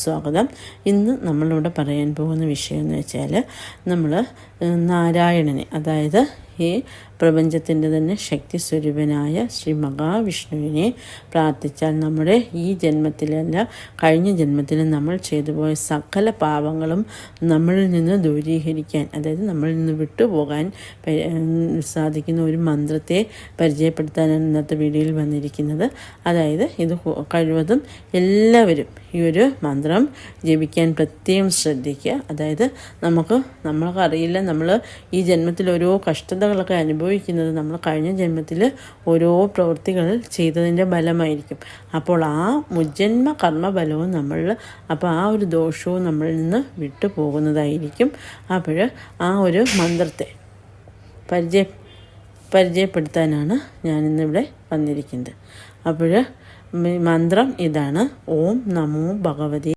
സ്വാഗതം. ഇന്ന് നമ്മളിവിടെ പറയാൻ പോകുന്ന വിഷയം എന്ന് വെച്ചാൽ നമ്മൾ നാരായണനെ, അതായത് ഈ പ്രപഞ്ചത്തിൻ്റെ തന്നെ ശക്തി സ്വരൂപനായ ശ്രീ മഹാവിഷ്ണുവിനെ പ്രാർത്ഥിച്ചാൽ നമ്മുടെ ഈ ജന്മത്തിലല്ല കഴിഞ്ഞ ജന്മത്തിൽ നമ്മൾ ചെയ്തു പോയ സകല പാപങ്ങളും നമ്മളിൽ നിന്ന് ദൂരീകരിക്കാൻ, അതായത് നമ്മളിൽ നിന്ന് വിട്ടുപോകാൻ സാധിക്കുന്ന ഒരു മന്ത്രത്തെ പരിചയപ്പെടുത്താനാണ് ഇന്നത്തെ വീഡിയോയിൽ വന്നിരിക്കുന്നത്. അതായത് ഇത് കഴിവതും എല്ലാവരും ഈ ഒരു മന്ത്രം ജപിക്കാൻ പ്രത്യേകം ശ്രദ്ധിക്കുക. അതായത് നമ്മൾക്കറിയില്ല, നമ്മൾ ഈ ജന്മത്തിൽ ഓരോ കഷ്ടതകളൊക്കെ അനുഭവിക്കുന്നത് നമ്മൾ കഴിഞ്ഞ ജന്മത്തിൽ ഓരോ പ്രവൃത്തികൾ ചെയ്തതിൻ്റെ ഫലമായിരിക്കും. അപ്പോൾ ആ മുജ്ജന്മ കർമ്മഫലവും അപ്പോൾ ആ ഒരു ദോഷവും നമ്മളിൽ നിന്ന് വിട്ടു പോകുന്നതായിരിക്കും. അപ്പോൾ ആ ഒരു മന്ത്രത്തെ പരിചയപ്പെടുത്താനാണ് ഞാനിന്നിവിടെ വന്നിരിക്കുന്നത്. അപ്പോൾ മന്ത്രം ഇതാണ്: ഓം നമോ ഭഗവതി